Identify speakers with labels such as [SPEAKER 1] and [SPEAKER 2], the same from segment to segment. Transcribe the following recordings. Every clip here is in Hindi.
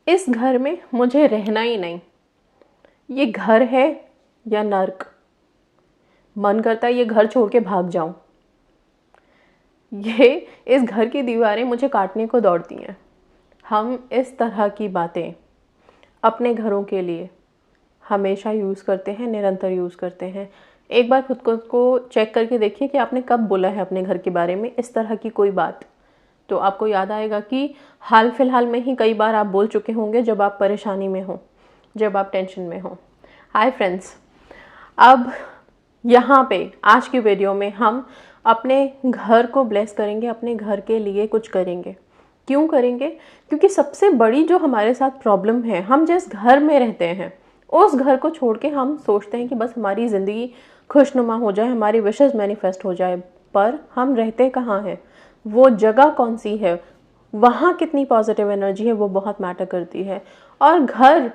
[SPEAKER 1] इस घर में मुझे रहना ही नहीं, ये घर है या नर्क, मन करता है ये घर छोड़ के भाग जाऊं, ये इस घर की दीवारें मुझे काटने को दौड़ती हैं। हम इस तरह की बातें अपने घरों के लिए हमेशा यूज़ करते हैं, निरंतर यूज़ करते हैं। एक बार खुद को चेक करके देखिए कि आपने कब बोला है अपने घर के बारे में इस तरह की कोई बात। तो आपको याद आएगा कि हाल फिलहाल में ही कई बार आप बोल चुके होंगे जब आप परेशानी में हो, जब आप टेंशन में हो। हाय फ्रेंड्स, अब यहाँ पे आज की वीडियो में हम अपने घर को ब्लेस करेंगे, अपने घर के लिए कुछ करेंगे। क्यों करेंगे? क्योंकि सबसे बड़ी जो हमारे साथ प्रॉब्लम है, हम जिस घर में रहते हैं उस घर को छोड़ के हम सोचते हैं कि बस हमारी ज़िंदगी खुशनुमा हो जाए, हमारी विशेस मैनिफेस्ट हो जाए, पर हम रहते कहाँ हैं, वो जगह कौन सी है, वहाँ कितनी पॉजिटिव एनर्जी है, वो बहुत मैटर करती है। और घर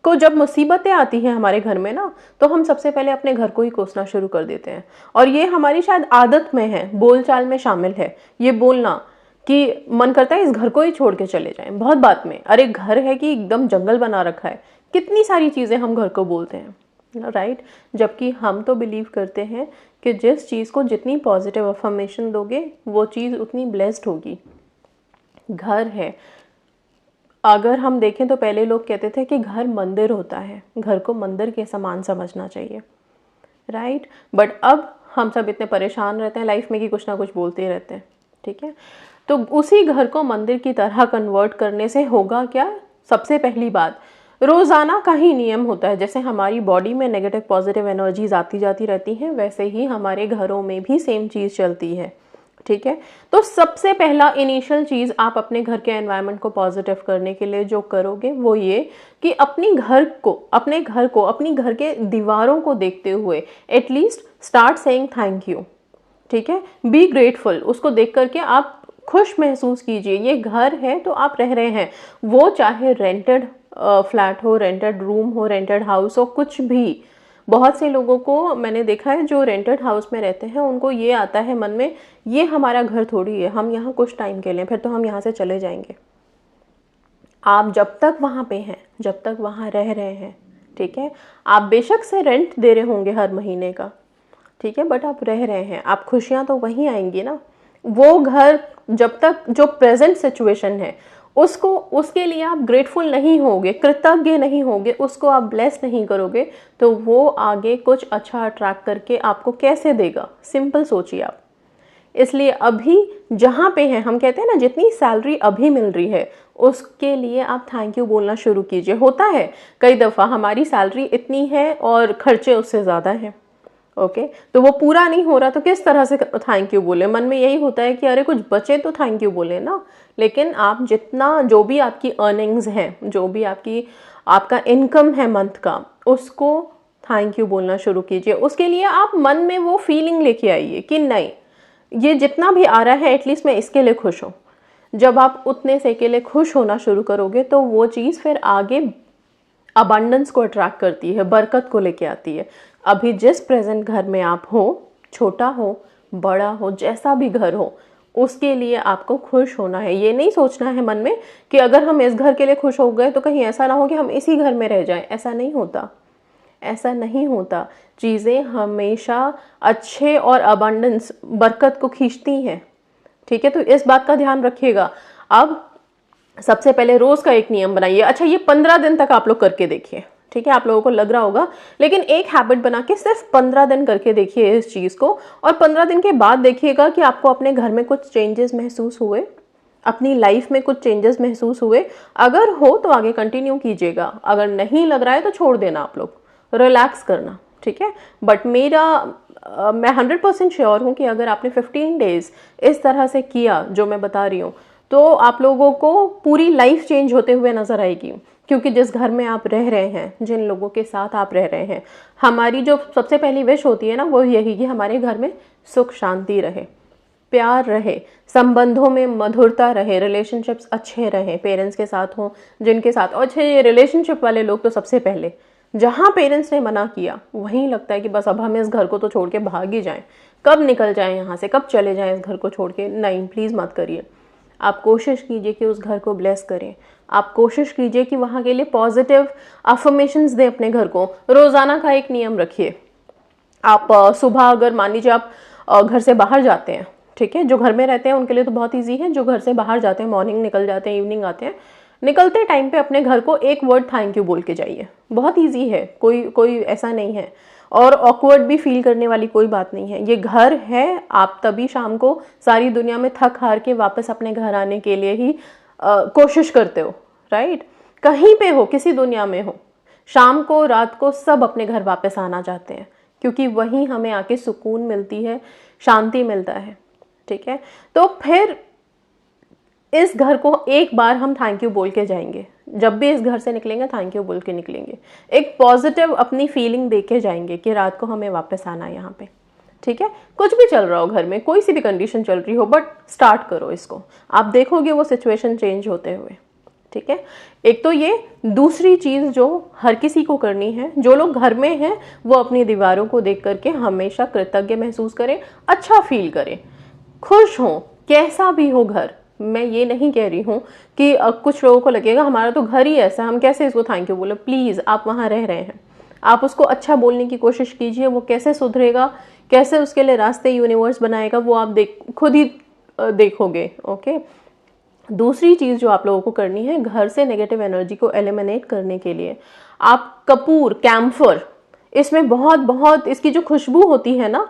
[SPEAKER 1] को जब मुसीबतें आती हैं हमारे घर में ना, तो हम सबसे पहले अपने घर को ही कोसना शुरू कर देते हैं। और ये हमारी शायद आदत में है, बोलचाल में शामिल है ये बोलना कि मन करता है इस घर को ही छोड़ के चले जाएं। बहुत बात में अरे घर है कि एकदम जंगल बना रखा है, कितनी सारी चीज़ें हम घर को बोलते हैं, राइट। जबकि हम तो बिलीव करते हैं कि जिस चीज़ को जितनी पॉजिटिव अफर्मेशन दोगे वो चीज़ उतनी ब्लेस्ड होगी। घर है, अगर हम देखें तो पहले लोग कहते थे कि घर मंदिर होता है, घर को मंदिर के समान समझना चाहिए, राइट। बट अब हम सब इतने परेशान रहते हैं लाइफ में कि कुछ ना कुछ बोलते ही रहते हैं, ठीक है। तो उसी घर को मंदिर की तरह कन्वर्ट करने से होगा क्या? सबसे पहली बात, रोज़ाना का ही नियम होता है। जैसे हमारी बॉडी में नेगेटिव पॉजिटिव एनर्जीज आती जाती रहती हैं, वैसे ही हमारे घरों में भी सेम चीज़ चलती है, ठीक है। तो सबसे पहला इनिशियल चीज़ आप अपने घर के एनवायरनमेंट को पॉजिटिव करने के लिए जो करोगे वो ये कि अपने घर को अपनी घर के दीवारों को देखते हुए at least start saying thank you, ठीक है। बी ग्रेटफुल, उसको देख करके आप खुश महसूस कीजिए। ये घर है तो आप रह रहे हैं, वो चाहे रेंटेड फ्लैट हो, रेंटेड रूम हो, रेंटेड हाउस हो, कुछ भी। बहुत से लोगों को मैंने देखा है जो रेंटेड हाउस में रहते हैं, उनको ये आता है मन में ये हमारा घर थोड़ी है, हम यहाँ कुछ टाइम के लिए, फिर तो हम यहाँ से चले जाएंगे। आप जब तक वहाँ पे हैं, जब तक वहाँ रह रहे हैं, ठीक है, आप बेशक से रेंट दे रहे होंगे हर महीने का, ठीक है, बट आप रह रहे हैं, आप खुशियाँ तो वहीं आएंगी ना। वो घर जब तक जो प्रेजेंट सिचुएशन है उसके लिए आप ग्रेटफुल नहीं होगे, कृतज्ञ नहीं होगे, उसको आप ब्लेस नहीं करोगे, तो वो आगे कुछ अच्छा अट्रैक्ट करके आपको कैसे देगा? सिंपल सोचिए आप। इसलिए अभी जहाँ पे हैं, हम कहते हैं ना जितनी सैलरी अभी मिल रही है उसके लिए आप थैंक यू बोलना शुरू कीजिए। होता है कई दफ़ा हमारी सैलरी इतनी है और खर्चे उससे ज़्यादा हैं, ओके, तो वो पूरा नहीं हो रहा तो किस तरह से थैंक यू बोले? मन में यही होता है कि अरे कुछ बचे तो थैंक यू बोले ना। लेकिन आप जितना, जो भी आपकी अर्निंग्स हैं, जो भी आपका इनकम है मंथ का, उसको थैंक यू बोलना शुरू कीजिए। उसके लिए आप मन में वो फीलिंग लेके आइए कि नहीं, ये जितना भी आ रहा है एटलीस्ट मैं इसके लिए खुश हूँ। जब आप उतने से के लिए खुश होना शुरू करोगे तो वो चीज़ फिर आगे अबंडेंस को अट्रैक्ट करती है, बरकत को लेके आती है। अभी जिस प्रेजेंट घर में आप हो, छोटा हो बड़ा हो, जैसा भी घर हो, उसके लिए आपको खुश होना है। ये नहीं सोचना है मन में कि अगर हम इस घर के लिए खुश हो गए तो कहीं ऐसा ना हो कि हम इसी घर में रह जाएं। ऐसा नहीं होता, ऐसा नहीं होता। चीज़ें हमेशा अच्छे और अबंडेंस, बरकत को खींचती हैं, ठीक है। तो इस बात का ध्यान रखिएगा। अब सबसे पहले रोज़ का एक नियम बनाइए। अच्छा, ये 15 दिन तक आप लोग करके देखिए, ठीक है। आप लोगों को लग रहा होगा, लेकिन एक हैबिट बना के सिर्फ 15 दिन करके देखिए इस चीज़ को, और 15 दिन के बाद देखिएगा कि आपको अपने घर में कुछ चेंजेस महसूस हुए, अपनी लाइफ में कुछ चेंजेस महसूस हुए। अगर हो तो आगे कंटिन्यू कीजिएगा, अगर नहीं लग रहा है तो छोड़ देना, आप लोग रिलैक्स करना, ठीक है। बट मैं 100% श्योर हूँ कि अगर आपने 15 डेज इस तरह से किया जो मैं बता रही हूँ, तो आप लोगों को पूरी लाइफ चेंज होते हुए नजर आएगी। क्योंकि जिस घर में आप रह रहे हैं, जिन लोगों के साथ आप रह रहे हैं, हमारी जो सबसे पहली विश होती है ना, वो यही कि हमारे घर में सुख शांति रहे, प्यार रहे, संबंधों में मधुरता रहे, रिलेशनशिप्स अच्छे रहे, पेरेंट्स के साथ हों, जिनके साथ। और अच्छे रिलेशनशिप वाले लोग तो सबसे पहले, जहाँ पेरेंट्स ने मना किया वहीं लगता है कि बस अब हम इस घर को तो छोड़ के भाग ही जाएं, कब निकल जाएं यहाँ से, कब चले जाएं इस घर को छोड़ के। नहीं, प्लीज़ मत करिए। आप कोशिश कीजिए कि उस घर को ब्लेस करें। आप कोशिश कीजिए कि वहाँ के लिए पॉजिटिव अफर्मेशंस दें अपने घर को। रोज़ाना का एक नियम रखिए। आप सुबह अगर मान लीजिए आप घर से बाहर जाते हैं, ठीक है, जो घर में रहते हैं उनके लिए तो बहुत ईजी है, जो घर से बाहर जाते हैं, मॉर्निंग निकल जाते हैं, इवनिंग आते हैं, निकलते टाइम पे अपने घर को एक वर्ड थैंक यू बोल के जाइए। बहुत ईजी है, कोई ऐसा नहीं है और ऑकवर्ड भी फील करने वाली कोई बात नहीं है। ये घर है, आप तभी शाम को सारी दुनिया में थक हार के वापस अपने घर आने के लिए ही कोशिश करते हो, राइट। कहीं पे हो, किसी दुनिया में हो, शाम को रात को सब अपने घर वापस आना चाहते हैं, क्योंकि वहीं हमें आके सुकून मिलती है, शांति मिलता है, ठीक है। तो फिर इस घर को एक बार हम थैंक यू बोल के जाएंगे। जब भी इस घर से निकलेंगे थैंक यू बोल के निकलेंगे। एक पॉजिटिव अपनी फीलिंग दे के जाएंगे कि रात को हमें वापस आना है यहाँ पे, ठीक है। कुछ भी चल रहा हो घर में, कोई सी भी कंडीशन चल रही हो, बट स्टार्ट करो इसको। आप देखोगे वो सिचुएशन चेंज होते हुए, ठीक है। एक तो ये, दूसरी चीज़ जो हर किसी को करनी है, जो लोग घर में हैं वो अपनी दीवारों को देख करके हमेशा कृतज्ञ महसूस करें, अच्छा फील करें, खुश हों, कैसा भी हो घर। मैं ये नहीं कह रही हूँ कि कुछ लोगों को लगेगा हमारा तो घर ही ऐसा, हम कैसे इसको थैंक यू बोले। प्लीज़, आप वहाँ रह रहे हैं, आप उसको अच्छा बोलने की कोशिश कीजिए। वो कैसे सुधरेगा, कैसे उसके लिए रास्ते यूनिवर्स बनाएगा, वो आप खुद ही देखोगे, ओके। दूसरी चीज़ जो आप लोगों को करनी है, घर से नेगेटिव एनर्जी को एलिमिनेट करने के लिए आप कपूर, कैम्फर, इसमें बहुत इसकी जो खुशबू होती है ना,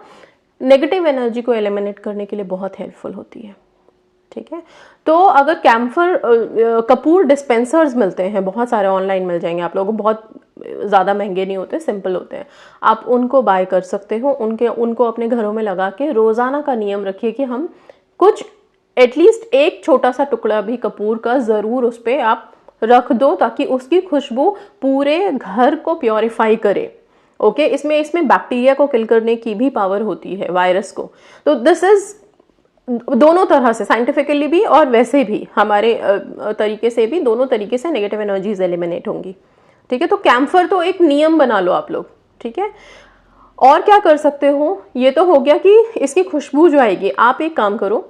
[SPEAKER 1] नेगेटिव एनर्जी को एलिमिनेट करने के लिए बहुत हेल्पफुल होती है, ठीक है। तो अगर कैम्फर कपूर डिस्पेंसर्स मिलते हैं, बहुत सारे ऑनलाइन मिल जाएंगे आप लोगों को, बहुत ज़्यादा महंगे नहीं होते, सिंपल होते हैं, आप उनको बाय कर सकते हो। उनको अपने घरों में लगा के रोज़ाना का नियम रखिए कि हम कुछ एटलीस्ट एक छोटा सा टुकड़ा भी कपूर का ज़रूर उस पर आप रख दो, ताकि उसकी खुशबू पूरे घर को प्योरीफाई करे, ओके। इसमें बैक्टीरिया को किल करने की भी पावर होती है, वायरस को। तो दिस इज दोनों तरह से, साइंटिफिकली भी और वैसे भी हमारे तरीके से भी, दोनों तरीके से नेगेटिव एनर्जीज एलिमिनेट होंगी, ठीक है। तो कैम्फर तो एक नियम बना लो आप लोग, ठीक है। और क्या कर सकते हो, ये तो हो गया कि इसकी खुशबू जो आएगी। आप एक काम करो,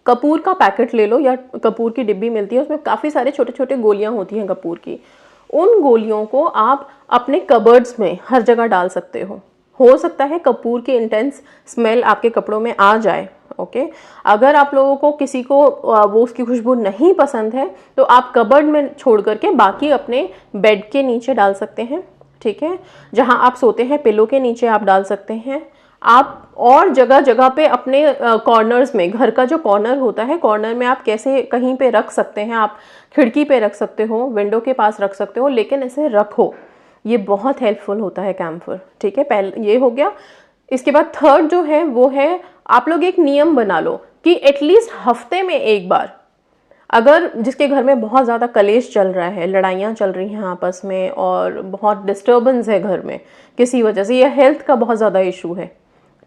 [SPEAKER 1] कपूर का पैकेट ले लो, या कपूर की डिब्बी मिलती है, उसमें काफ़ी सारे छोटे छोटे गोलियां होती हैं कपूर की। उन गोलियों को आप अपने कबर्ड्स में हर जगह डाल सकते हो सकता है कपूर की इंटेंस स्मेल आपके कपड़ों में आ जाए, ओके। अगर आप लोगों को किसी को वो उसकी खुशबू नहीं पसंद है, तो आप कबर्ड में छोड़ करके बाकी अपने बेड के नीचे डाल सकते हैं, ठीक है। जहां आप सोते हैं पिलो के नीचे आप डाल सकते हैं। आप और जगह जगह पे अपने कॉर्नर्स में, घर का जो कॉर्नर होता है, कॉर्नर में आप कैसे कहीं पे रख सकते हैं। आप खिड़की पे रख सकते हो, विंडो के पास रख सकते हो, लेकिन इसे रखो। ये बहुत हेल्पफुल होता है कैम्फर, ठीक है। पहले ये हो गया। इसके बाद थर्ड जो है वो है, आप लोग एक नियम बना लो कि एटलीस्ट हफ्ते में एक बार, अगर जिसके घर में बहुत ज़्यादा कलेश चल रहा है, लड़ाइयाँ चल रही हैं आपस में, और बहुत डिस्टर्बेंस है घर में किसी वजह से, या हेल्थ का बहुत ज़्यादा इशू है,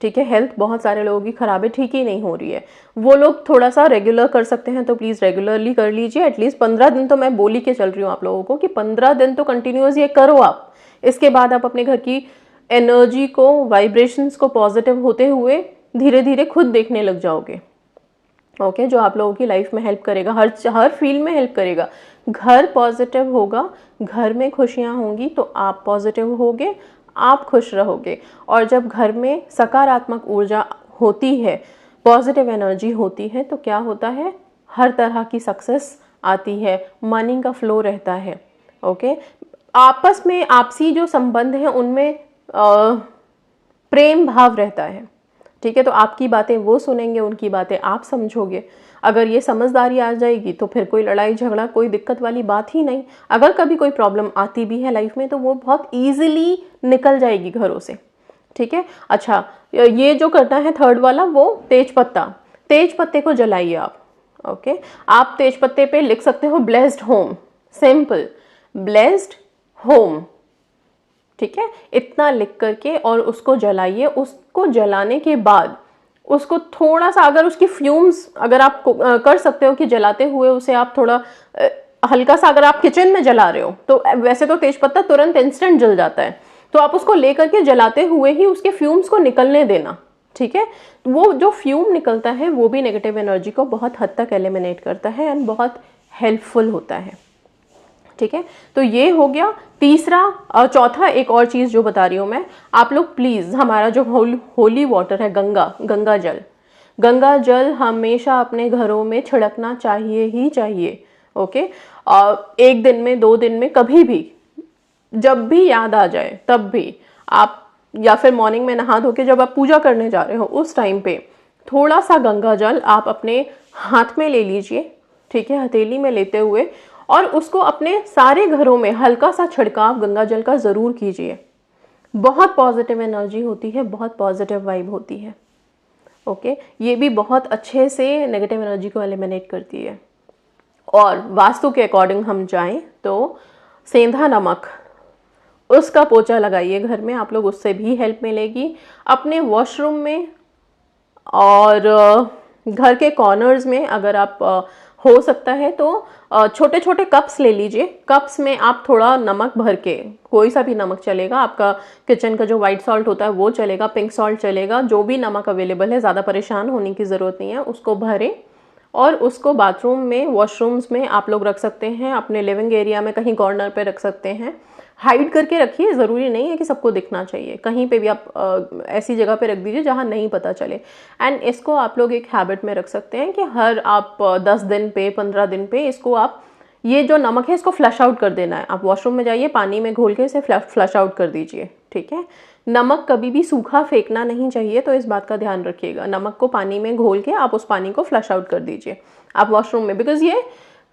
[SPEAKER 1] ठीक है, हेल्थ बहुत सारे लोगों की खराब है, ठीक ही नहीं हो रही है, वो लोग थोड़ा सा रेगुलर कर सकते हैं तो प्लीज़ रेगुलरली कर लीजिए। एटलीस्ट 15 दिन तो मैं बोली के चल रही हूँ आप लोगों को कि 15 दिन तो कंटिन्यूस ये करो आप। इसके बाद आप अपने घर की एनर्जी को, वाइब्रेशंस को पॉजिटिव होते हुए धीरे धीरे खुद देखने लग जाओगे, ओके। जो आप लोगों की लाइफ में हेल्प करेगा, हर फील्ड में हेल्प करेगा। घर पॉजिटिव होगा, घर में खुशियाँ होंगी, तो आप पॉजिटिव होगे, आप खुश रहोगे। और जब घर में सकारात्मक ऊर्जा होती है, पॉजिटिव एनर्जी होती है, तो क्या होता है, हर तरह की सक्सेस आती है, मनी का फ्लो रहता है, ओके। आपस में आपसी जो संबंध हैं उनमें प्रेम भाव रहता है, ठीक है। तो आपकी बातें वो सुनेंगे, उनकी बातें आप समझोगे। अगर ये समझदारी आ जाएगी तो फिर कोई लड़ाई झगड़ा, कोई दिक्कत वाली बात ही नहीं। अगर कभी कोई प्रॉब्लम आती भी है लाइफ में तो वो बहुत ईजिली निकल जाएगी घरों से, ठीक है। अच्छा, ये जो करना है थर्ड वाला, वो तेज पत्ते को जलाइए आप, ओके। आप तेज पत्ते पे लिख सकते हो blessed home, simple, blessed home, ठीक है। इतना लिख करके और उसको जलाइए। उसको जलाने के बाद उसको थोड़ा सा, अगर उसकी फ्यूम्स अगर आप कर सकते हो कि जलाते हुए उसे आप थोड़ा हल्का सा, अगर आप किचन में जला रहे हो तो वैसे तो तेजपत्ता तुरंत इंस्टेंट जल जाता है, तो आप उसको लेकर के जलाते हुए ही उसके फ्यूम्स को निकलने देना, ठीक है। वो जो फ्यूम निकलता है वो भी नेगेटिव एनर्जी को बहुत हद तक एलिमिनेट करता है एंड बहुत हेल्पफुल होता है। ठीक है, तो ये हो गया तीसरा। और चौथा एक और चीज़ जो बता रही हूँ मैं, आप लोग प्लीज़ हमारा जो होली वाटर है, गंगा जल हमेशा अपने घरों में छिड़कना चाहिए ही चाहिए। ओके, एक दिन में, 2 दिन में, कभी भी, जब भी याद आ जाए तब भी आप, या फिर मॉर्निंग में नहा धो के जब आप पूजा करने जा रहे हो उस टाइम पे थोड़ा सा गंगा जल आप अपने हाथ में ले लीजिए। ठीक है, हथेली में लेते हुए, और उसको अपने सारे घरों में हल्का सा छिड़काव गंगा जल का ज़रूर कीजिए। बहुत पॉजिटिव एनर्जी होती है, बहुत पॉजिटिव वाइब होती है। ओके, ये भी बहुत अच्छे से नेगेटिव एनर्जी को एलिमिनेट करती है। और वास्तु के अकॉर्डिंग हम जाएं तो सेंधा नमक, उसका पोछा लगाइए घर में, आप लोग, उससे भी हेल्प मिलेगी। अपने वॉशरूम में और घर के कॉर्नर्स में अगर आप हो सकता है तो छोटे छोटे कप्स ले लीजिए। कप्स में आप थोड़ा नमक भर के, कोई सा भी नमक चलेगा, आपका किचन का जो वाइट सॉल्ट होता है वो चलेगा, पिंक सॉल्ट चलेगा, जो भी नमक अवेलेबल है, ज़्यादा परेशान होने की ज़रूरत नहीं है। उसको भरें और उसको बाथरूम में, वॉशरूम्स में आप लोग रख सकते हैं, अपने लिविंग एरिया में कहीं कॉर्नर पे रख सकते हैं। हाइड करके रखिए, ज़रूरी नहीं है कि सबको दिखना चाहिए, कहीं पे भी आप ऐसी जगह पे रख दीजिए जहाँ नहीं पता चले। एंड इसको आप लोग एक हैबिट में रख सकते हैं कि हर आप 10 दिन पे, 15 दिन पे इसको आप, ये जो नमक है इसको फ्लश आउट कर देना है। आप वॉशरूम में जाइए, पानी में घोल के इसे फ्लश आउट कर दीजिए। ठीक है, नमक कभी भी सूखा फेंकना नहीं चाहिए, तो इस बात का ध्यान रखिएगा। नमक को पानी में घोल के आप उस पानी को फ्लश आउट कर दीजिए आप वॉशरूम में, बिकॉज ये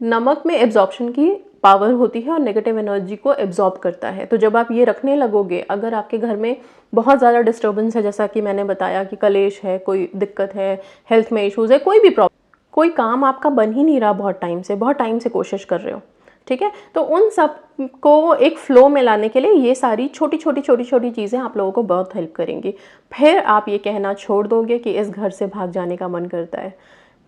[SPEAKER 1] नमक में एब्जॉर्प्शन की पावर होती है और नेगेटिव एनर्जी को एब्जॉर्ब करता है। तो जब आप ये रखने लगोगे, अगर आपके घर में बहुत ज़्यादा डिस्टर्बेंस है, जैसा कि मैंने बताया कि कलेश है, कोई दिक्कत है, हेल्थ में इश्यूज़ है, कोई भी प्रॉब्लम, कोई काम आपका बन ही नहीं रहा बहुत टाइम से कोशिश कर रहे हो, ठीक है, तो उन सब को एक फ्लो में लाने के लिए ये सारी छोटी छोटी चीज़ें आप लोगों को बहुत हेल्प करेंगी। फिर आप ये कहना छोड़ दोगे कि इस घर से भाग जाने का मन करता है।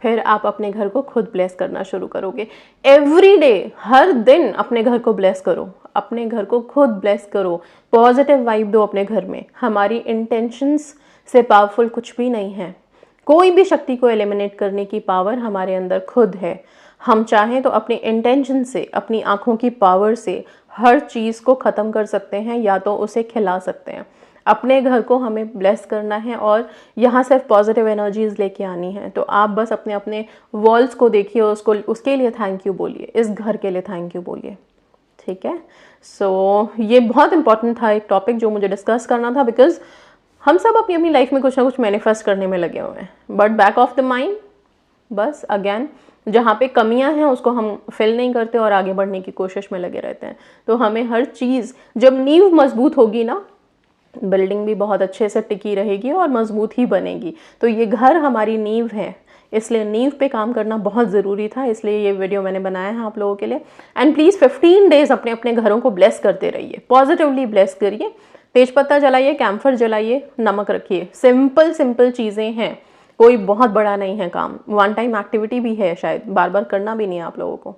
[SPEAKER 1] फिर आप अपने घर को खुद ब्लेस करना शुरू करोगे। एवरी डे, हर दिन अपने घर को ब्लेस करो, अपने घर को खुद ब्लेस करो, पॉजिटिव वाइब दो अपने घर में। हमारी इंटेंशंस से पावरफुल कुछ भी नहीं है। कोई भी शक्ति को एलिमिनेट करने की पावर हमारे अंदर खुद है। हम चाहें तो अपनी इंटेंशन से, अपनी आंखों की पावर से हर चीज़ को ख़त्म कर सकते हैं, या तो उसे खिला सकते हैं। अपने घर को हमें ब्लेस करना है और यहाँ सिर्फ पॉजिटिव एनर्जीज लेके आनी है। तो आप बस अपने अपने वॉल्स को देखिए, उसको, उसके लिए थैंक यू बोलिए, इस घर के लिए थैंक यू बोलिए। ठीक है, सो ये बहुत इंपॉर्टेंट था, एक टॉपिक जो मुझे डिस्कस करना था, बिकॉज हम सब अपनी अपनी लाइफ में कुछ ना कुछ मैनिफेस्ट करने में लगे हुए हैं, but back of the mind बस अगेन जहाँ पे कमियां हैं उसको हम फिल नहीं करते और आगे बढ़ने की कोशिश में लगे रहते हैं। तो हमें हर चीज़, जब नींव मजबूत होगी ना, बिल्डिंग भी बहुत अच्छे से टिकी रहेगी और मजबूत ही बनेगी। तो ये घर हमारी नींव है, इसलिए नींव पे काम करना बहुत ज़रूरी था, इसलिए ये वीडियो मैंने बनाया है आप लोगों के लिए। एंड प्लीज़ 15 डेज अपने अपने घरों को ब्लेस करते रहिए, पॉजिटिवली ब्लेस करिए। तेजपत्ता जलाइए, कैम्फर जलाइए, नमक रखिए। सिंपल चीज़ें हैं, कोई बहुत बड़ा नहीं है काम, वन टाइम एक्टिविटी भी है, शायद बार बार करना भी नहीं है आप लोगों को।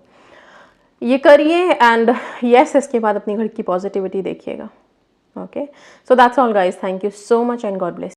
[SPEAKER 1] ये करिए एंड यस, इसके बाद अपनी घर की पॉजिटिविटी देखिएगा। Okay, so that's all guys, thank you so much and God bless.